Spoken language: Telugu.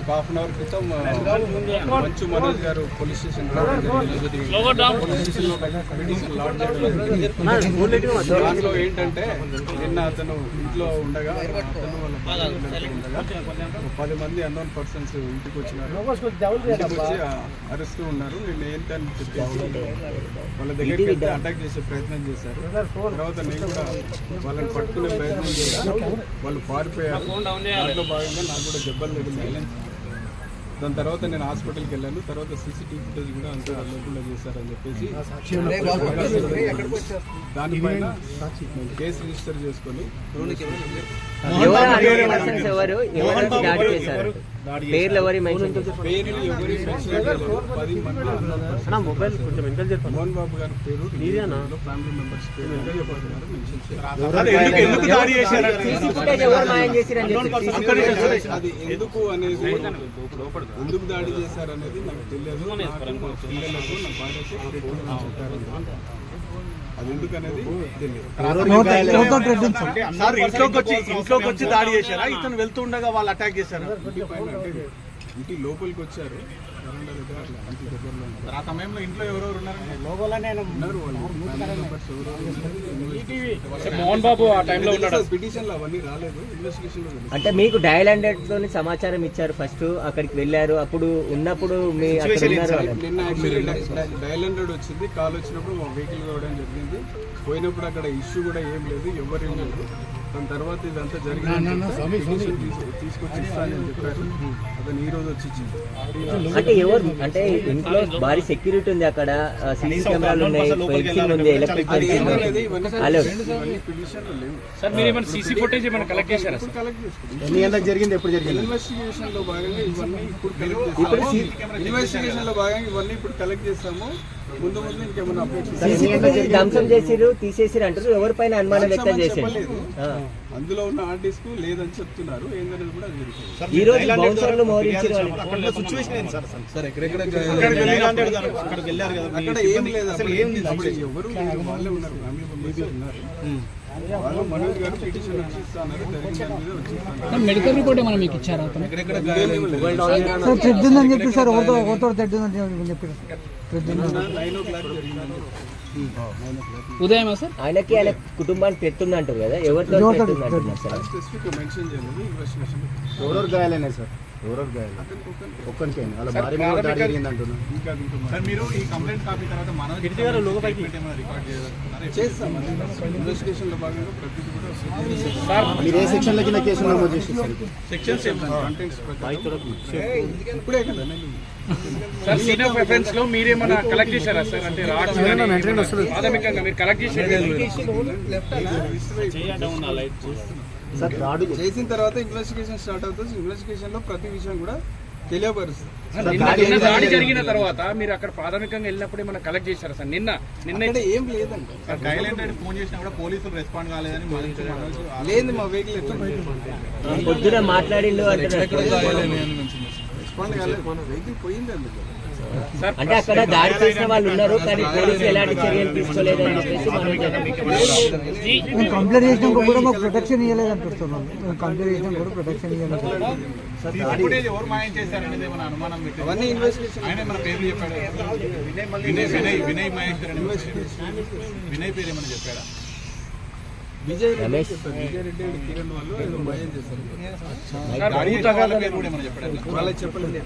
హాఫ్ అన్ అవర్ క్రితం మంచు మనోజ్ గారు పోలీస్ స్టేషన్ దాంట్లో ఏంటంటే నిన్న అతను ఇంట్లో ఉండగా అతను వాళ్ళ 10 మంది అన్నోన్ పర్సన్స్ ఇంటికి వచ్చినారు. ఇంటికి వచ్చి అరెస్ట్ ఉన్నారు. నిన్న ఏంటని చెప్పేసి వాళ్ళ దగ్గరికి వెళ్తే అటాక్ చేసే ప్రయత్నం చేశారు. తర్వాత నేను కూడా వాళ్ళని పట్టుకునే ప్రయత్నం చేశాను. వాళ్ళు పారిపోయారు. దాంట్లో భాగంగా నాకు కూడా దెబ్బలు తగిలినాయి. దాని తర్వాత నేను హాస్పిటల్కి వెళ్ళాను. తర్వాత సీసీటీవీ ఫుటేజ్ కూడా అంతా లేకుండా చేశారని చెప్పేసి దానిపైన కేసు రిజిస్టర్ చేసుకొని పేర్లు ఎవరి మోహన్ బాబు గారి పేరు ఫ్యామిలీ మెంబర్స్ పేరు అది ఎందుకు అనేది ఎందుకు దాడి చేశారనేది నాకు తెలియదు. పిల్లలకు నా భార్యకు చెప్పారు. అది ఎందుకనేది ఇంట్లోకి వచ్చి దాడి చేశారా? ఇతను వెళ్తుండగా వాళ్ళు అటాక్ చేశారు. ఇంటి లోపలికి వచ్చారు. ఆ సమయంలో ఇంట్లో ఎవరెవరు ఉన్నారు? మోహన్ బాబు ఆ టైంలో ఉన్నాడు. పిటిషన్ లో అవన్నీ రాలేదు. ఇన్వెస్టిగేషన్ లో అంటే మీకు డయల్ హండ్రెడ్ తోని సమాచారం ఇచ్చారు. ఫస్ట్ అక్కడికి వెళ్ళారు. అప్పుడు ఉన్నప్పుడు మీ నిన్న యాక్చువల్లీ డయల్ 100 వచ్చింది. కాల్ వచ్చినప్పుడు మా వెహికల్ రావడం జరిగింది. పోయినప్పుడు అక్కడ ఇష్యూ కూడా ఏం లేదు, ఎవరేం లేదు. దాని తర్వాత ఇదంతా జరిగింది. తీసుకొచ్చి ఇస్తానని చెప్పారు. అతను ఈ రోజు వచ్చి ఇచ్చింది. అంటే ఎవరు అంటే ఇంట్లో భారీ సెక్యూరిటీ ఉంది, అక్కడ సీసీ కెమెరాలు ఉన్నాయి, ఫెన్సింగ్ ఉంది, ఎలక్ట్రిక్ ఫెన్సింగ్ ఉంది. సార్ మీరు ఏమైనా సీసీ ఫుటేజ్ ఏమైనా కలెక్ట్ చేశారా? జరిగింది ఎప్పుడు జరిగింది? ఇన్వెస్టిగేషన్ లో భాగంగా ఇవన్నీ ఇప్పుడు కలెక్ట్ చేస్తాము. ముందు ఇంకేమైనా అప్డేట్స్ ధ్వంసం చేసిరు, తీసేసిరు అంటారు. ఎవరిపైన అనుమానం వ్యక్తం చేశారు? అందులో ఉన్న ఆర్టిస్ట్ లేదని చెప్తున్నారు. ఏందనేది కూడా ఈ రోజు బౌన్సర్లు మోహరించారు. అక్కడ ఏం లేదు, అసలు ఏం ఎవరు లేరు, వాళ్ళే ఉన్నారు, ఫ్యామిలీ మెంబర్స్ ఉన్నారు. వాళ్ళు మనోజ్ గారు పిటిషన్ వచ్చి ఇస్తున్నారు. మెడికల్ రిపోర్ట్ ఏమైనా మీకు ఇచ్చారా? చెప్పి సార్ 9 o'clock జరిగిందని ఉదయం సార్ ఆయనకి ఆయన కుటుంబానికి పెడుతుందంటారు కదా, ఎవరితో స్పెసిఫిక్ మెన్షన్ చేయలేదు. ఇన్వెస్టిగేషన్ ఎవరెవరు గాయాలైనా సార్? ఎవరెవరు గాయాలి? ఒక్కరికైనా వాళ్ళ భార్య మీద దాడి జరిగింది అంటున్నారు. సార్ మీరు ఈ కంప్లైంట్ కాపీ తర్వాత మనోజ్ గారు లోపలికి రికార్డ్ చేస్తాం. ఇన్వెస్టిగేషన్ లో భాగంగా ప్రతిదీ కూడా మీరు ఏ సెక్షన్ లో కింద కేసు నమోదు చేస్తారు? సెక్షన్స్ కంటెంట్స్ ఇప్పుడే కదా సార్ సీన్ ఆఫ్ ఎఫెన్స్ లో మీరేమైనా కలెక్ట్ చేశారా సార్? అంటే రాడ్స్ ప్రాథమికంగా మీరు కలెక్ట్ చేసిన తర్వాత ఇన్వెస్టిగేషన్ స్టార్ట్ అవుతుంది. ఇన్వెస్టిగేషన్ లో ప్రతి విషయం కూడా తెలియపరుస్తుంది. దాడి జరిగిన తర్వాత మీరు అక్కడ ప్రాథమికంగా వెళ్ళినప్పుడు ఏమైనా కలెక్ట్ చేశారా సార్? నిన్న ఏం లేదండి. ఫోన్ చేసినా కూడా పోలీసులు రెస్పాండ్ కాలేదని లేదు. మా వెహికల్ పొద్దున మాట్లాడిండు రెస్పాండ్ కాలేదు. వెహికల్ పోయింది అందుకు. అంటే అక్కడ దాడి చేసిన వాళ్ళు ఉన్నారు, కానీ పోలీసులు ఎలాంటి చర్యలు తీసుకోలేదని చెప్పేసి కంప్లైంట్ చేసినాక కూడా మాకు ప్రొటెక్షన్ ఇవ్వలేదు అనిపిస్తున్నాం. కంప్లైంట్ చేసినా కూడా ప్రొటెక్షన్ ఇవ్వలేదు. అవన్నీ ఇన్వెస్టిగేషన్ వినయ్ పేరు ఏమన్నా చెప్పాడా? విజయ్ రెడ్డి అండ్ కిరణ్ వాళ్ళు ఏదో మాయం చేశారు. చెప్పలేదు. వాళ్ళకి చెప్పలేదు.